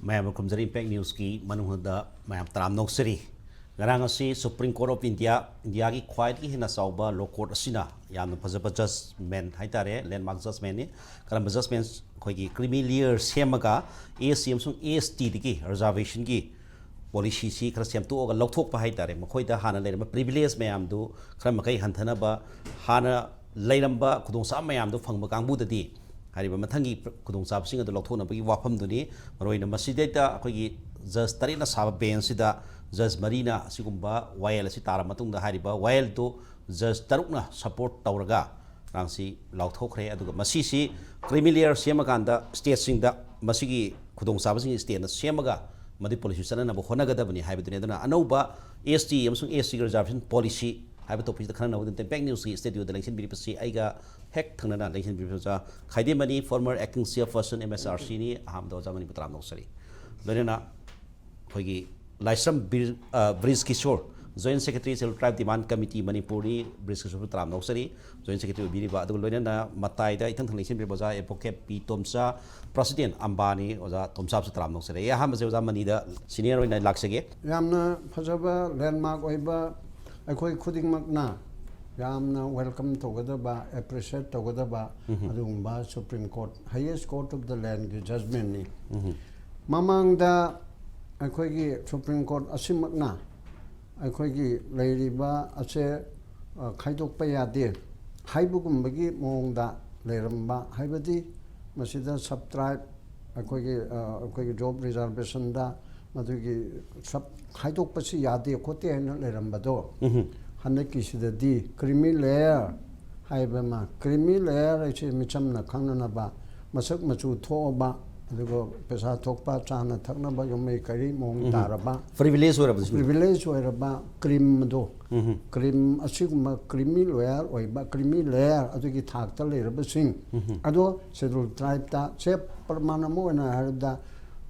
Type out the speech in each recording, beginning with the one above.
Mayam Kumzari Impact News ki Manung Mayam Tram Nokseri. Garangasi Supreme Court of India, India ki quietly hina sauba low court asina. Yam Pazapa judgment haitare, landmark judgment, Karam judgments Kogi Criminal Semaga, ACM sung AST ki, reservation ki. Policy si Krasiam to a lotok haitare, Makoida Hana Layam, privilege mayam do, Kramakai Hantanaba, Hana Layramba, Kudonsa mayam do Fangmakang Budadi. Hariba Matangi Kudong Sabsing at the Lotona Bi Wapam Duni, Marina Masideta, Kogi, just Tarina Saba Bensida, just Marina Sigumba, while Sitara Matung the Hariba, while to just Taruna support Tauraga, Ransi, Lautokre, and Masisi, Criminal Siamaganda, Station the Masigi Kudong Sabsing state and Siamaga, Manipur Sana Honagadabani, Habituna, Anoba, AST, Yamsung AST reservation policy. I have to put the kind of the bank news state with the election BBC. I got heck Tanana election BBC. Kaidimani, former acting chairperson MSRC, ni Hamdo Zamani Putram Nosari. Lorena Hogi, Lysam Brisky Shore, Joint Secretary Civil Tribe Demand Committee, Manipuri, Brisky Shore Tram Nosari, Joint Secretary Biriba, the Lorena Mataida, International Baza, Epoke P. Tomsa, President Ambani, or Tomsab Tram Nosari. Yahamaza Manida, senior in Laxage. Yamna Pazaba, landmark Oiba. I couldn't magna. Yamna welcome to Gadaba, appreciate to Gadaba, Adumba, Supreme Court, highest court of the land, judgment. Mamang da Akogi Supreme Court Asimagna, Akogi Lady Ba, Ase Kaidok Payade, Haibukumbagi, Monda, Leramba, Haibadi, Masida subtribe, Akogi job reservation da. Madugi sub Haidok Pasi Yadi Kote and Lerambado. Hanaki creamy layer, Haibama, creamy layer, which is Michamna Kananaba, Masak Machu Toba, the go Pesa Tokpa, Chana, Taknaba, you may carry Mong Daraba. Privilege were about cream do. Cream, a sigma creamy layer, or creamy layer, as we talk the layer of sing. Ado, settled tribe that, Sep Permanamo, and I heard that.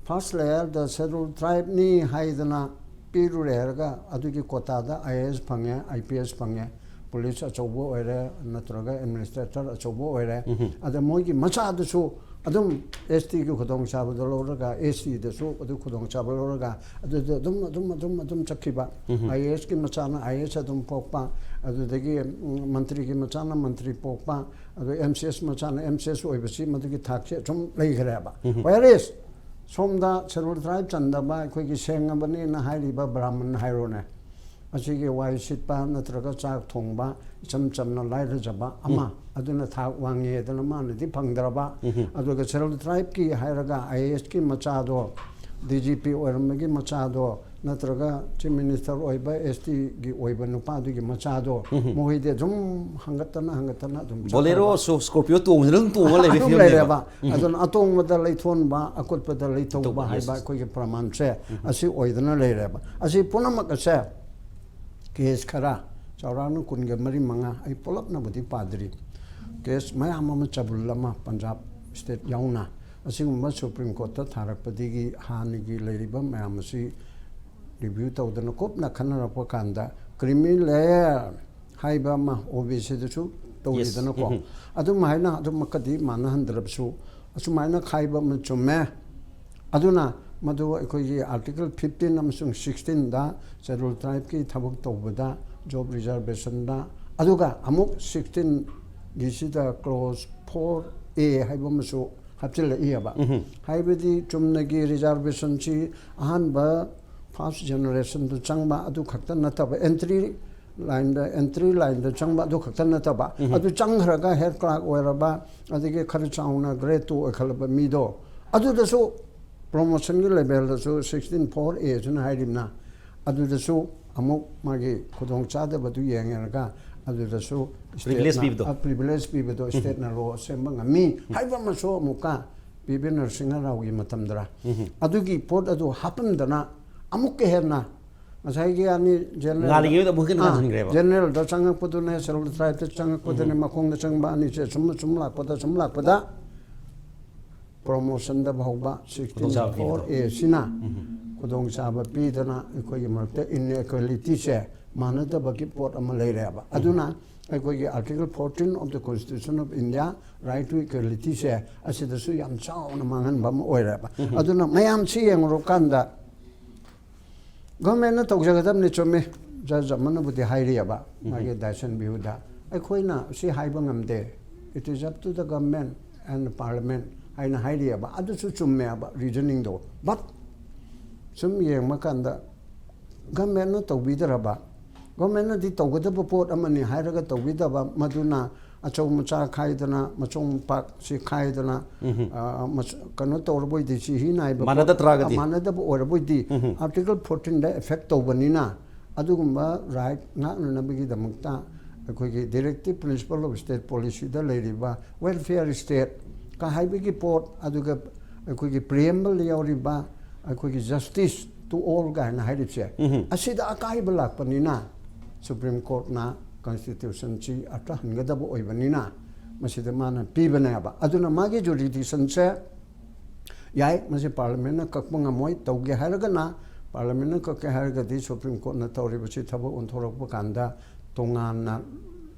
First layer, the settled tribe ni Haidana, Piru Erga, Aduki Kotada, IS Panga, IPS Panga, Police Achobo ere, Natraga, Administrator Achobo ere, Ada Mogi Machad so, Adum ST Kudong Sabadoloraga, AC the so, Adu Kudong Sabaloraga, Adum Chakiba, IS Kimachana, IS Adum Popa, Adu Degi Mantri Kimachana, Mantri Popa, Adu MCS Machana, MCS Oibasi, Mataki Taxi, some Lagraba. Where is? Somda Settled Tribe Chandaba, Quiki Sangabani, Nahariba Brahman Hirone. Asiki Wai Sitpa, Natraga Chak Tongba, Chamna Lairajaba, Ama, Aduna Tak Wangi, Danaman, Dipangraba, Aduga Settled Tribe Ki, Hiraga, ISK Machado, DGP or Magi Machado, Natraga, Chief Minister Oiba, ST Oiba Nupadu Machado, Mohide Dum Hangatana, Bolero, so Scorpio to Leva. As an atom with the late one bar, I could put the late over by quick pramanche, as he oidana later. As he punamaka say, Case Kara, Charano couldn't get Marimanga, I pull up nobody padri. Case my Amama Chabulama, Punjab State Yauna, as you must Supreme Court, Tarapadigi, Hanigi, Ladybum, Mamasi, review of the Nokopna Kanara Pokanda, creamy layer, Haibama, obviously. Yes. Adumina, Adumakadi, Manahandrabsu, Asumina Kaiba Machume, Aduna, Madu Article 15, Namsung 16, da, Settled Tribe Ki, Tabuk Tobada, Job Reservation da, Aduga, Amuk 16, Gisida Clause 4A, Haibamasu, Haptil Iaba, Haibadi, Chumnagi Reservation Chi, Ahanba, first generation to Changba, Adu Katanataba, entry. Entry line the Changba do Katanataba. Adu Changraga hair clerk whereaba, I think a Karachauna great to a Kalaba Mido. Adu the so promotion label so 16 4 age and hide him now. Adu the so Amok Magi Kudong Chada Batu Yang and Ga. Adu the so privileged people state na law sembang me. Haibamaso Muka, Bibin singer Matamdra. Adugi port adu happened dana Amuke herna. General the Changa Putune, Settled Tribe, the Changa Putune, Makong, the Changbani, Sumla Pada promotion the Boba 64 a Sina, Kudong Saba Pidana, Equimate, inequality share, Manata Baki Port of Malaria. Aduna, ꯑꯩꯈꯣꯏꯒꯤ Article 14 of the Constitution of India right to equality ꯁꯦ ꯑꯁꯤꯗꯁꯨ ꯌꯥꯝ ꯆꯥꯎꯅ ꯃꯥꯡꯍꯟꯕ ꯑꯃ ꯑꯣꯏꯔꯦꯕ ꯑꯗꯨꯅ ꯃꯌꯥꯝꯁꯤ ꯌꯦꯡꯉꯨꯔꯀꯥꯟꯗ ꯒꯣꯔꯃꯦꯟꯅ ꯇꯧꯖꯒꯗꯕꯅꯤ ꯆꯨꯝꯃꯤ ꯖꯖ ꯑꯃꯅꯕꯨꯗꯤ ꯍꯥꯏꯔꯤꯑꯕ ꯃꯥꯒꯤ ꯗꯥꯏꯁꯟ ꯚ꯭ꯌꯨꯗ ꯑꯩꯈꯣꯏꯅ ꯁꯤ ꯍꯥꯏꯕ ꯉꯝꯗꯦ it is up to the government and the parliament haina hairiaba adusu chummeaba reasoning do but sum yengma kanda government no tawbidaraba government na di tawgadaba pot amani hairaga tawbidaba maduna achau macha khaidana machong pak si khaidana kano tawraboi di si hinaiba manada oraboi di article 14 da effect tawbanina adugumba right ngakna nabigi damakta ꯑꯩꯈꯣꯏꯒꯤ directive principle of state policy ꯗ ꯂꯩꯔꯤꯕ welfare state ꯀ ꯍꯥꯏꯕꯒꯤ ꯄꯣꯠ ꯑꯗꯨꯒ ꯑꯩꯈꯣꯏꯒꯤ preamble ꯌꯥꯎꯔꯤꯕ ꯑꯩꯈꯣꯏꯒꯤ justice to all ꯀꯥꯏꯅ ꯍꯥꯏꯔꯤꯕꯁꯦ ꯑꯁꯤꯗ ꯑꯀꯥꯏꯕ ꯂꯥꯛꯄꯅꯤꯅ Supreme Courtꯅ constitutionꯁꯤ ꯑꯔꯊꯍꯟꯒꯗꯕ ꯑꯣꯏꯕꯅꯤꯅ ꯃꯁꯤꯗ ꯃꯥꯅ ꯄꯤꯕꯅꯦꯕ ꯑꯗꯨꯅ ꯃꯥꯒꯤ jurisdictionꯁꯦ ꯌꯥꯏ ꯃꯁꯤ ꯄꯥꯔꯂꯤꯃꯦꯟꯅ ꯀꯛꯄ ꯉꯝꯃꯣꯏ ꯇꯧꯒꯦ ꯍꯥꯏꯔꯒꯅ ꯄꯥꯔꯂꯤꯃꯦꯟꯅ ꯀꯛꯀꯦ ꯍꯥꯏꯔꯒꯗꯤ Supreme Courtꯅ ꯇꯧꯔꯤꯕꯁꯤ ꯊꯕꯛ ꯑꯣꯟꯊꯣꯔꯛꯄ ꯀꯥꯟꯗ tonganna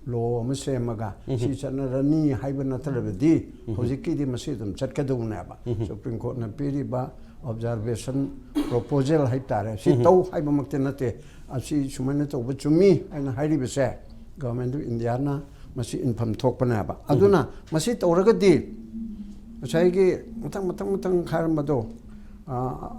law ama semaga si chanarani haiba natarabadi hojikidi masi dum chatkadunaba Supreme Court na piriba observation proposal haitare si tau haiba makte nate asi sumana tawba chumi aina hairi bese government of India na masi infam thokpanaba aduna masi tawragadi asaigi matang kharamado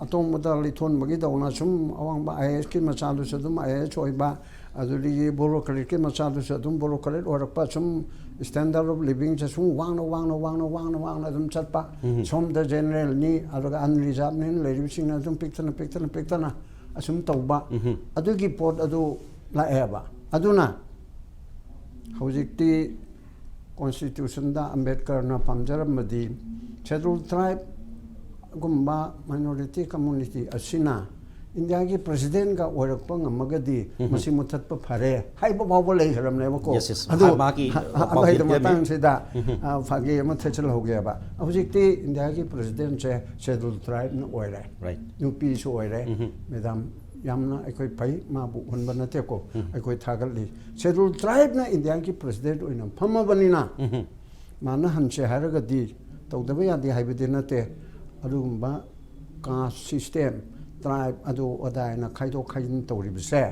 atongmada lithon magi dawna sum awangba IAS ki machalu sadum IAS choiba aduri bureaucratic machadu sadum bureaucratic orakpa sum standard of living sum wangna dum chatpa som the general ni aduga unreserved ni leibising dum piktana asum tawba adugi pot adu laeba aduna hojikti constitution da Ambedkar na pamjaramadi scheduled tribe gumba minority community asina India ki president ka orakpa ngamagadi masi muthatpa phare haiba bawba leiharamne ko adu magi abai matang sida phage ama thechal hoge ba hojikti India ki president che scheduled tribe na oire right UP so oire madam yamna ekoi pai ma bu honba nate ko ekoi thagali scheduled tribe na India ki president oina phama banina mana hanche haragadi tawdaba yadi haibidi nate adugumba caste system tribe adu odaina khaido khain tawribse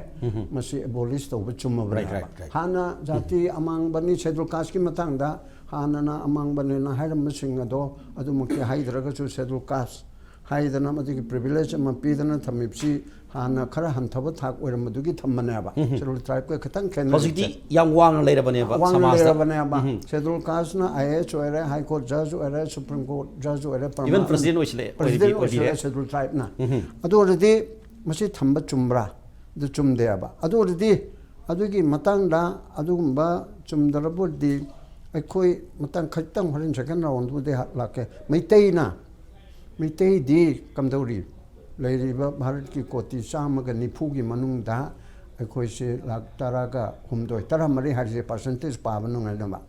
masi abolish tawba chumabra hana jati amang bani scheduled caste ki matangda hana na amang bani na hairam sing ado adu mukti haidraga chu scheduled caste haidana madigi privilege ma pidana thamipsi hana khara hanthaba thak oiram madugi thammaneba scheduled tribe ko khatang khen hojikti yang wang leirabaneba samajda scheduled caste na IAS oire high court judge oire Supreme Court judge oire even president oisle scheduled tribe na adu already masi thamba chumbra du chumdeaba adu already adugi matangda adugumba chumdarabudi aikoi matang khatang horin second round bu de lake Mitei di kamdauri leiriba Bharat ki koti chamaga nifugi manungda aikoi se lak taraga humdoi taramari harje percentage pabanu ngadama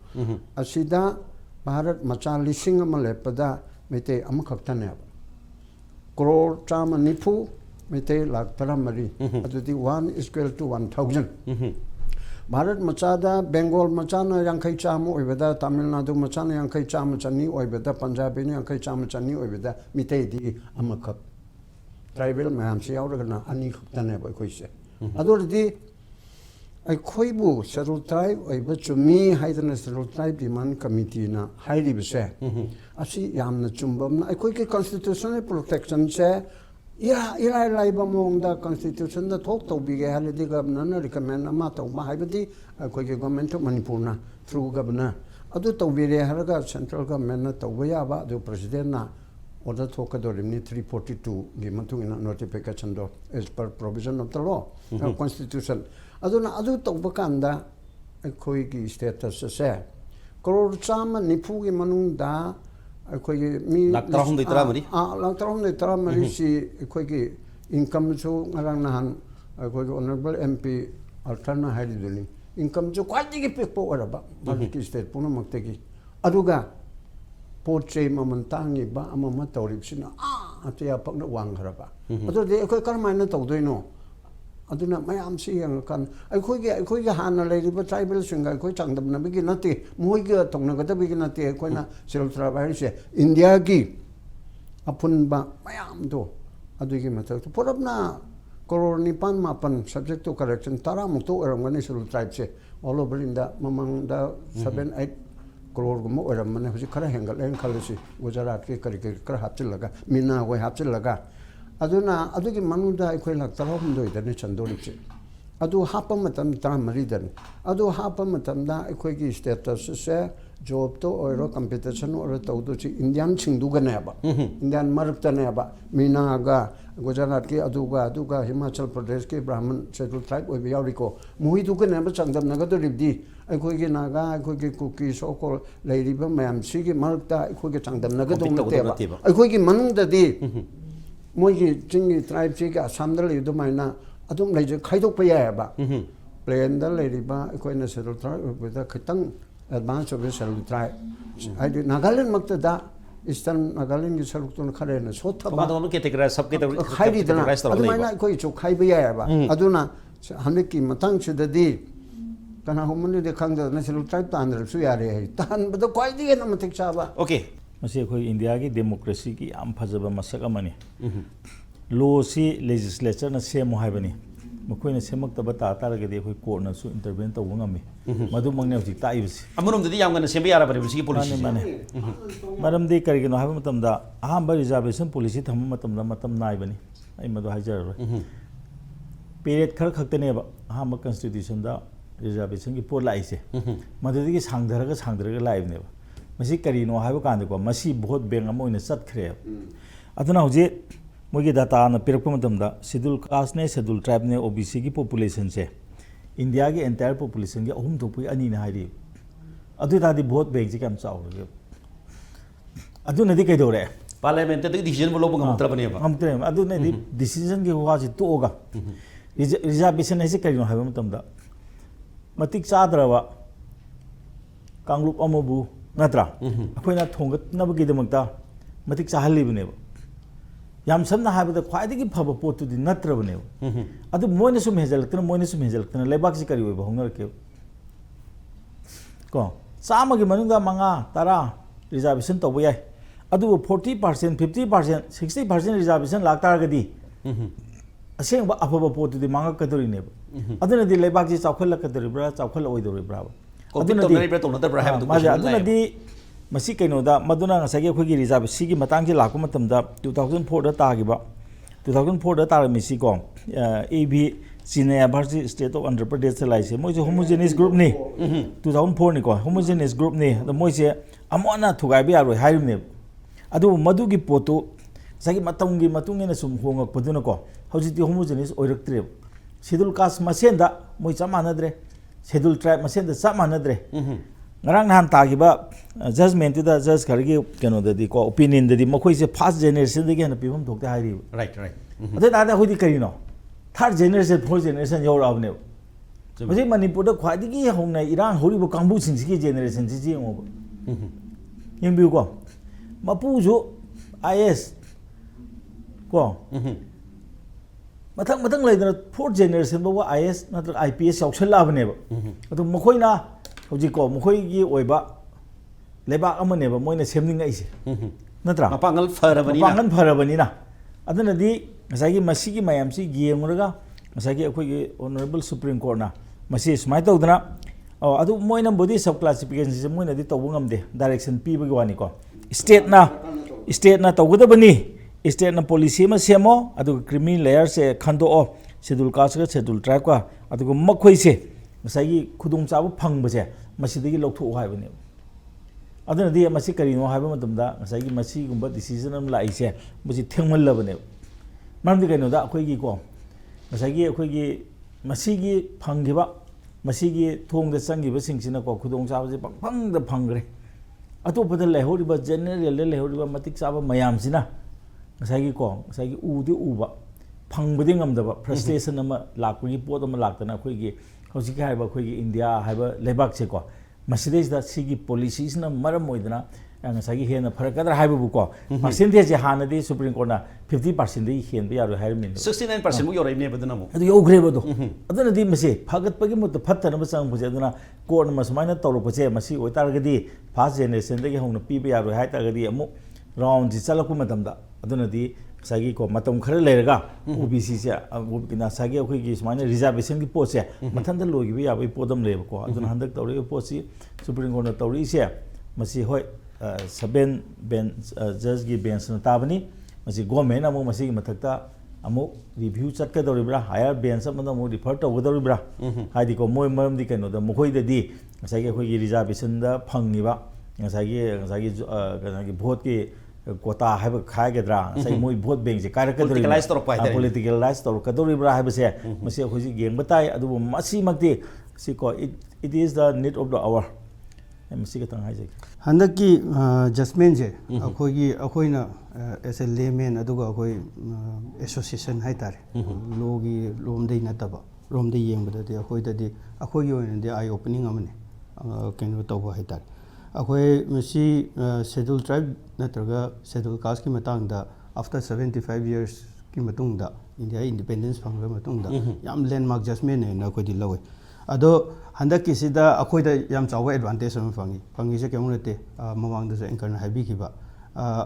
asida Bharat macha lising ama lepada mitei amakhaktane crore chama nifu mitei lak taramari adudi 1 is equal to 1000 Bharat machada Bengal machana yankai chama oibeda Tamil Nadu machana yankai chama chani oibeda Punjabi ni yankai chama chani oibeda mitei di amakak tribal mayam se yauragana ani khaktane ba koise adordi ai bu scheduled tribe oiba chumi haidana scheduled tribe demand committee na hairi bse asi yamna chumbam na ai ki constitutional protection se ira laiba mongda constitution da thok to bige halidi governor na recommend ama to ma haibadi koi ki government of Manipur na through governor adu to bire haraga central government na to ya ba du president na order thokadorimni 342 gi matungina notification do as per provision of the law constitution aduna adu to bakanda koi ki status se crore chama nifu gi manungda ꯑꯩꯈꯣꯏꯒꯤ ꯃꯤ ꯂꯥꯛ 330 ꯁꯤ ꯑꯩꯈꯣꯏꯒꯤ ꯏꯟꯀꯝꯁꯨ ꯉꯔꯥꯡ ꯅꯍꯥꯟ ꯑꯩꯈꯣꯏꯒꯤ honourable MP ꯑꯜꯊꯔꯅ ꯍꯥꯏꯔꯤꯗꯨꯅꯤ ꯏꯟꯀꯝꯁꯨ ꯈ꯭ꯋꯥꯏꯗꯒꯤ ꯄꯤꯛꯄ ꯑꯣꯏꯔꯕ ꯚꯥꯔꯠꯀꯤ state ꯄꯨꯝꯅꯃꯛꯇꯒꯤ ꯑꯗꯨꯒ ꯄꯣꯠ ꯆꯩ ꯃꯃꯜ ꯇꯥꯡꯉꯤꯕ ꯑꯃ ꯇꯧꯔꯤꯕꯁꯤꯅ ꯑꯇꯤꯌꯥ ꯄꯛꯅ ꯋꯥꯡꯈ꯭ꯔꯕ ꯑꯗꯨꯗꯤ ꯑꯩꯈꯣꯏ ꯀꯔꯝꯍꯥꯏꯅ ꯇꯧꯗꯣꯏꯅꯣ aduna mayam si yang kan ai khoi ga han le ri ba tribal singa khoi changdam na bi na te moi ga tong na ga da bi na te khoi na sel tra ba se India gi apun ba mayam do adu gi matak to porab na koror nipan mapan subject to correction tara muk to eram ngani sel tribe se all over India mamang da 7-8 crore gum oram mane huji khara hengal en khalisi Gujarat ke kari kar hapchil laga mina go hapchil laga aduna adugi manuda ekhoi lak tarom doi da ne chandoli che adu hapa matam ta mari dan adu hapa matam da ekhoi gi status se job to oiro competition or to do chi Indian chingdu ga ne ba Indian marp ta ne ba mina ga Gujarat ke aduga Himachal Pradesh ke Brahman scheduled tribe oi yauri ko muhi du ga ne ba changdam na ga do ribdi ekhoi gi naga ekhoi gi kuki so ko leiri ba mayam si gi marp ta ekhoi gi changdam na ga do te ba ekhoi gi manung da di moi jingi tribe chi ga samdal yu maina adum lai je khaidok pa ya ba plan da lai ri ba ko na settle tribe with the khitang advance of settle tribe I did Nagaland makta da Eastern Nagaland gi saruk ton khare na so tha ba do ke tekra sab ke khairi da adu maina ko chu khai ba ya ba aduna hamne ki matang chu da di kana homne de khang da na settle tribe ta andar su ya re tan ba da kwai di na matik cha ba okay मसे अखोई India की democracy की आम फजब मसक अमनी law सी legislature न same हाइबनी मखोइना सेमक्तब तारगदि अखोई court न सु इंटरवेन तब ngami मधु मंगने हजि ताइबसि अमरोम ददि याम गन सेम यारा बरे बिसि पॉलिसी माने मरम दे करिगनो हाइब मतमदा अहम रिजर्वेशन पॉलिसी थम मतमदा मतम नाइबनी आई मधु हाइजर पीरियड खर खक्तनेबा अहम कॉन्स्टिट्यूशन दा रिजर्वेशन की पोल लाइसे मधुदि की सांगधरगा लाइबनेबा मसी करीनो हाइब कांदको मसी बहुत बैंक अम ओइना चतखरे अदुना हुजे मोगी डाटा न पिरकप मतमदा शेड्यूल कास्ट ने शेड्यूल ट्राइब ने ओबीसी की पॉपुलेशन से इंडिया की एंटायर पॉपुलेशन के अहुम थोपई अनि ना हाइरि अदु दादी बहुत बैंक से कम चावरे अदु नदी कैदोरे पार्लियामेंट ते डिसीजन बोलो ngam हमत्रे अदु नदी डिसीजन की वाजि तोगा रिजर्वेशन है से करीनो हाइब मतमदा मतिक चाद्रवा कांगलुप अमबु नत्रा अखोइना थोंगतनबगीदमक्ता मतिक चाहलिबनेब याम समना हाबदा ख्वाइदगी फब पोतुदि नत्रबनेब अदु मोइना सुम हेजलक्तना लेबाक सि करि ओइब होंगरके को चामगी मनुंगा मंगा तारा रिजर्वेशन तब याय अदु 40% 50% 60% रिजर्वेशन लाक्तारगदी असेंग अफब पोतुदि मंगा कदरिनेब अदुनदि लेबाक सि चावखलकदरिब्रा चावखल ओइदरिब्रा मसी कईनोदा मदुना ngसागे अखोगी रिजर्व सिगी मतंग लाको मतमदा 2004 दा तागिबा 2004 दा तारमिसी को एबी सीनियर भारती स्टेट ऑफ आंध्र प्रदेश लाइसे मोइसे होमोजेनियस ग्रुप ने 2004 नि को होमोजेनियस ग्रुप ने मोइसे अमोना थुगाइबे यारो हाइरने अदु मदुगी पोतो सगी मतंगी मतुंगिना सुम होंगपदुना को हौजिति होमोजेनियस ओइरक्त्रे शेड्यूल कास्ट मसेंदा मोइ चमानद्रे शेड्यूल ट्राइब मसेंदा चमानद्रे ngarang nahan tagiba judgment da judge kargi keno da di ko opinion da di mokoi se first generation da gen pibam thokte hairi right ade da hoi di karino third generation fourth generation yaw rabne mujhe manipur da khwadi gi hongnai irang hori bo kangbu sing gi generation ji ngo yeng bi ko mapu ju is ko matang leidana fourth generation bo is natra ips yaukshal labne adu mokoi na हजिको मखोइगी ओइबा लेबा अमनेबा Moina सेमनिंगाइसे नत्रा मपांगल फरबनिना अदनदि ngसागी मसीगी मायामसी गेंगरगा ngसागी अखोइगी honourable supreme court ना मसी स्माइ तौदना अदु Moina body सब classification से Moina दि तौबो ngamde direction पीबगी वानी को state ना तौगदबनी state ना policy मा सेमो अदु क्रिमिनल लेयर से खंदो शेड्यूल कास्ट का शेड्यूल ट्राइब का अदु मखोइ से ngसागी खुदुंग चाबो फंगबसे मसीदगी लौथो हाइबने अदनदि मसी करिनो हाइबा मतमदा ngसागी मसी गुंबा डिसीजन अम लाइसे मसी थेंगमलबने मरमदि कइनोदा अखोइगी को ngसागी अखोइगी मसीगी फंगिबा मसीगी थोंगदा चंगिबा सिंगसिना को खुदुंग चाबसे फंगदा फंगरे अतोपदा लेहोरिबा जनरल लेहोरिबा मतिक चाबा मयामसिना ngसागी उदि उबा फंगबदि ngamdaba frustration ama lakpagi pot ama laktana अखोइगी हौजिक हाइबा अखोइगी इंडिया हाइबा लेबाक से को मसीदेसदा सिगी पॉलिसीसना मरम मोइदना ngasagi hena farakadra haibu ko percentage hanadi supreme court na 50% dei hen bi yaro hair min 69% mu yore ne badana mu adu yogre bodo aduna di mase phagat pagi mu to phatta na chang buje aduna court ma smaina tawlo pache masi oitar gadi first generation dagi hongna pi bi yaro hai ta gadi amu round ji chalaku matam da aduna di sagi ko matam khare leraga OBC se na sagi akhoi gi smaina reservation gi post se mathan da logi bi yabai podam leba ko aduna handak tawri post si supreme court na tawri se masi hoi 7 bench judge gi bench na tabani masi government amu masi gi mathakta amu review chat ka doribra higher bench amada mu refer to godoribra haidi ko moi maram di keno da mukoi da di ngasai gi khoi gi reservation da phangi ba ngasai gi vote ki quota hai ba khai gedra sai moi vote bank je kaira ka politicalize to pa hai politicalize to ka doribra hai ba se masi khoi ji geng batai adu masi makti si ko it is the need of the hour masi ka tang hai je handaki judgment je akhoi na as a layman aduga akhoi association hai tare logi lomdei nataba romdei yengbada de akhoi da de akhoi yoin de eye opening amane kenu tawba hai tare akhoi masi scheduled tribe natraga scheduled caste ki matang da after 75 years ki matung da India independence phangra matung da yam landmark judgment ne na ko di lawe ado handaki sida akhoi da yam chawa advantage am fangi se kemu rete mamang da se anchor na habi khiba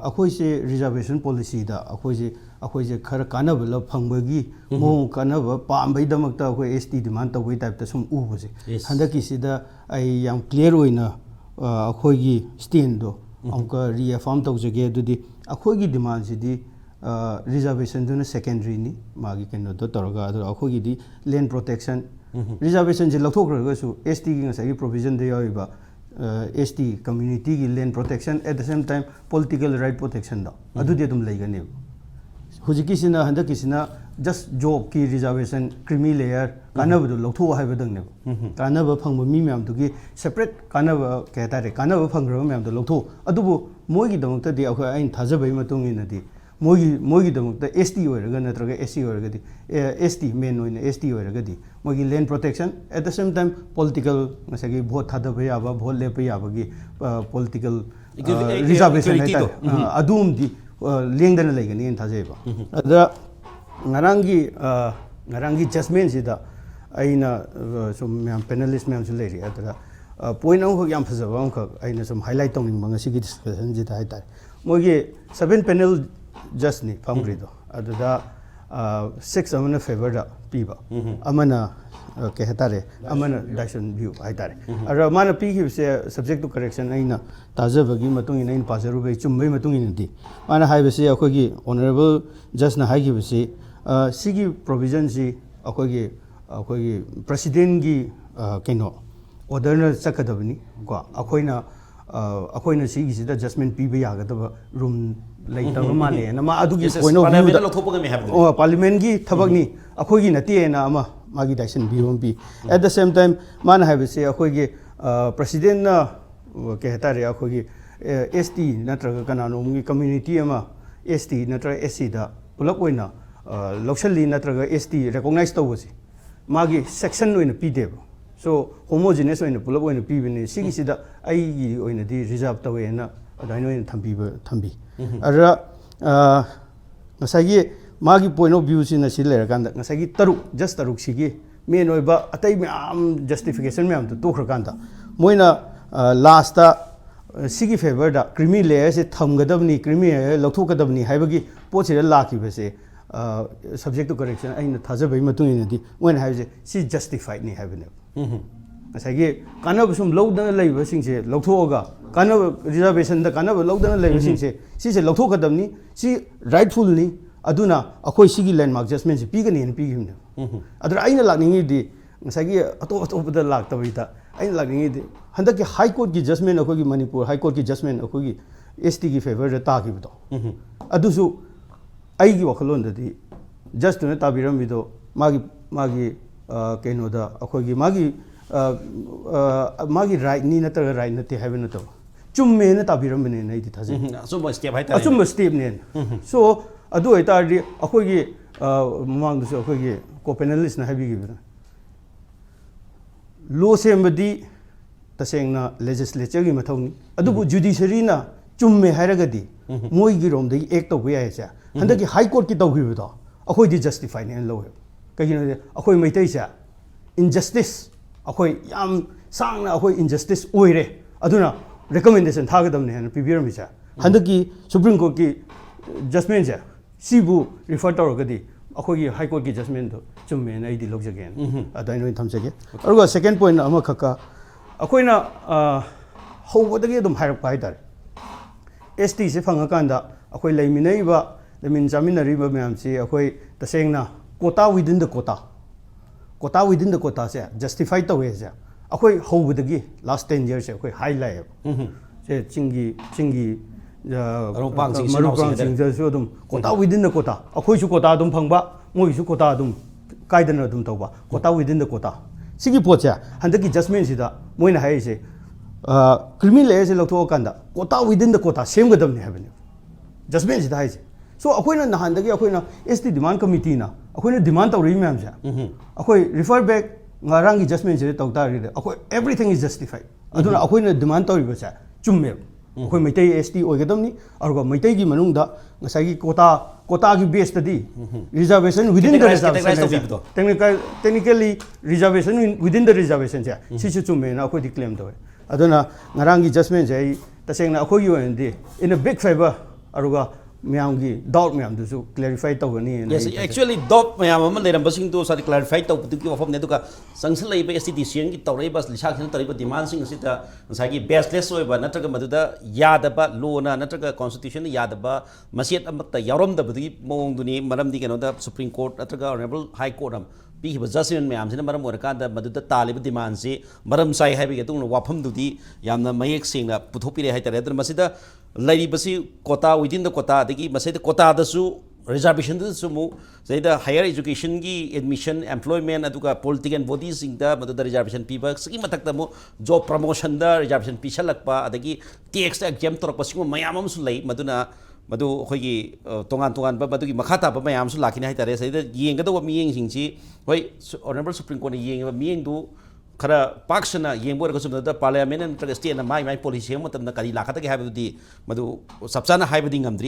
akhoi se reservation policy da akhoi je khar kana bala phangba gi mo kana ba pam bai damak ta akhoi ST demand ta bai type ta sum u bose handaki sida ai yam clear oina akhoi gi stand do amka reaffirm tau jage dudi akhoi gi demand si di reservation duna secondary ni magi keno do toroga ado akhoi gi di land protection reservation je lathokraga su ST gi ngasai provision de yoiba ST community gi land protection at the same time political right protection da adu de dum laigane hujiki sina handaki sina just job ki reservation creamy layer kanaba do lotho haiba dang ne kanaba phangba mi myam du gi separate kanaba ka tare kanaba phangra myam do lotho adubu moi gi damok ta de akhoi ain thajabai matung ina di moi gi damok ta ST oiraga natraga SC oiraga di ST main oina ST oiraga di moi gi land protection at the same time political ngasagi vote thadaba yaba vote lepa yaba gi political reservation hai ta adum di lengdana laigani en thajaiba ada ngarangi judgment sida aina sum myam panelist myam su leri adra point ang yam phajaba ang aina sum highlight tong ning ngasi gi discussion ji hai ta moi gi 7 panel just ni famri do adada 6 amana favor da piba amana ke hatare amana decision view hai tare ara mana pi gi se subject to correction aina tajabagi matung in ain pajaru bai chumbai matung in di mana hai bese akhoi gi honorable just na hai gi bese sigi provision si akhoi gi president gi keno order na sakadabni ko akhoi na sigi sida adjustment pi ba yagadaba room laita male na ma adu gi point of view da lothopa ga me have parliament gi thabak ni akhoi gi nati na ama magi decision bi at the same time man have say akhoi gi president na ke hatare akhoi gi ST natraga kana no mi community ama ST natraga SC da pulak oina lokshalli natraga ST recognize tawasi magi section oina pi deba so homogeneous oina pulak oina pi bini sigi sida ai gi oina di reserve tawe na adaino oina thambi ara ngasagi magi point of view sina silera kanda ngasagi taruk sigi main oiba atai myam justification myam to tokhra kanda moina last ta sigi favor da creamy layer se thamgadabni creamy layer lothokadabni haibagi pochi la laki bese subject to correction aina thajabai matung inadi when haije si justified ni habine ngasagi kanaba sum lowdana leiba singse lothoga kanaba reservation da kanaba lowdana leiba singse si se lothokadabni si rightful ni aduna akhoi sigi landmark judgment si pigani en pigimne adra aina lakningi di ngasagi atop da laktabita aina lakningi di handaki high court ki judgment akhoi gi manipur high court ki judgment akhoi gi ST ki favor da ta gi bdo adusu ai gi wakhalon da di just na tabiram bido magi keno da akhoi gi magi right ni na ta right na te have na to chumme na tabiram bene na di thaje so step hai ta achum step ne so adu ai tar di akhoi gi mamang du akhoi gi co panelist na habi gi law sembadi तसेंगना legislature की मथौनी अदुबु judiciary ना चुम्मे हायरगदी मोई की रोम दगी एक तौबे यायसे हंदकी high court की तौगिबदो अखोय दि justify ने लो कहिनो अखोय मैतै से इनजस्टिस अखोय याम सांगना अखोय इनजस्टिस ओइरे अदुना रिकमेंडेशन थागदमने हन पिबिरमिसा हंदकी सुप्रीम कोर्ट की जजमेंट से सिबु रिफर तौरगदी अखोय हाई कोर्ट की जजमेंट दो चुम्मे न इदि लोगजगेन अदाइनो थमसगे अरुगा सेकंड पॉइंट अमा खका अखोयना हौबदगी अदुम हायरप हायतार एसटी से फंगकांदा अखोय लेमिनैबा लेमिन जामिनरीबा मैम से अखोय तसेंगना quota within the quota within the quota से जस्टिफाई तौवे से अखोय हौबदगी लास्ट 10 years से अखोय हाई लाय से चिंगी मरुपांग अदुम कोटा विदिन द कोटा अखोयसु कोटा अदुम फंगबा मोइसु कोटा अदुम कायदना अदुम तौबा कोटा विदिन द कोटा सिगी पोचे हंदकी जजमेंट सिदा मोइना हाइसे क्रिमिनल एज लौथो कांदा कोटा विदिन द कोटा सेमगदमने हाबने जजमेंट सिदा हाइसे सो अखोयना नहानदगी अखोयना एसटी डिमांड कमिटी ना अखोयना डिमांड तौरी मैम से अखोय refer back ngarang judgment se tawta ri akhoi everything is justified aduna akhoi na demand tawi ba cha chumme akhoi maitai st oigadam ni argo maitai gi manung da ngasai gi kota gi base tadi reservation within the reservation technically reservation within the reservation cha si chu chumme na akhoi di claim tawi aduna ngarang gi judgment se taseng na akhoi gi ondi in a big favor aruga ma'am की doubt ma'am दुसु clarify तौगनी yes actually doubt ma'am अम लेरम बसिंग तो सारी clarify तौबदु की वफम ने दुका संगसल लेबे एसटीडीसीएन की तौरै बस लिसाखिन तौरै डिमांड सिंग सिता सागी बेसलेस ओइबा नत्रग मदुदा यादबा लोना नत्रग कॉन्स्टिट्यूशन यादबा मसेत अमत यावरम दबदि मोंग दुनी मरम दि केनो दा सुप्रीम कोर्ट नत्रग ऑनरेबल हाई कोर्ट अम पीखिबा जजमेंट मैम सिना मरम ओरकांदा मदुदा तालिब डिमांड से मरम साई हाइबे तुंग वफम दुदी यामना मयेक सेंगना पुथोपिरे हाइतरे अदर मसिदा लैरिबसी कोटा विदिन द कोटा अदगी मसेद कोटा दसु रिजर्वेशन दसु मु जैदा हायर एजुकेशन की एडमिशन एम्प्लॉयमेंट अदुगा पॉलिटिकल बॉडीज सिंग दा मदुद रिजर्वेशन पीबा सकी मथक तमु जॉब प्रमोशन दा रिजर्वेशन पिछलकपा अदगी टैक्स एग्जाम तोरपसिंग मयाम अमसु लै मदुना मदु खोगी तोंगान तोंगान बा मदुगी मखाता बा मयाम सु लाखिने हाइतारे सैदा येंगदो मियेंग सिंगची होय ऑनरेबल सुप्रीम कोर्ट ने येंग मियेंग दु खरा पाक्सना येंबोर गसुम दा पार्लियामेंट नत्रग स्टेट ना माई पॉलिसी हम तमना करी लाखता के हाबदि मदु सबसाना हाइबदि ngamdri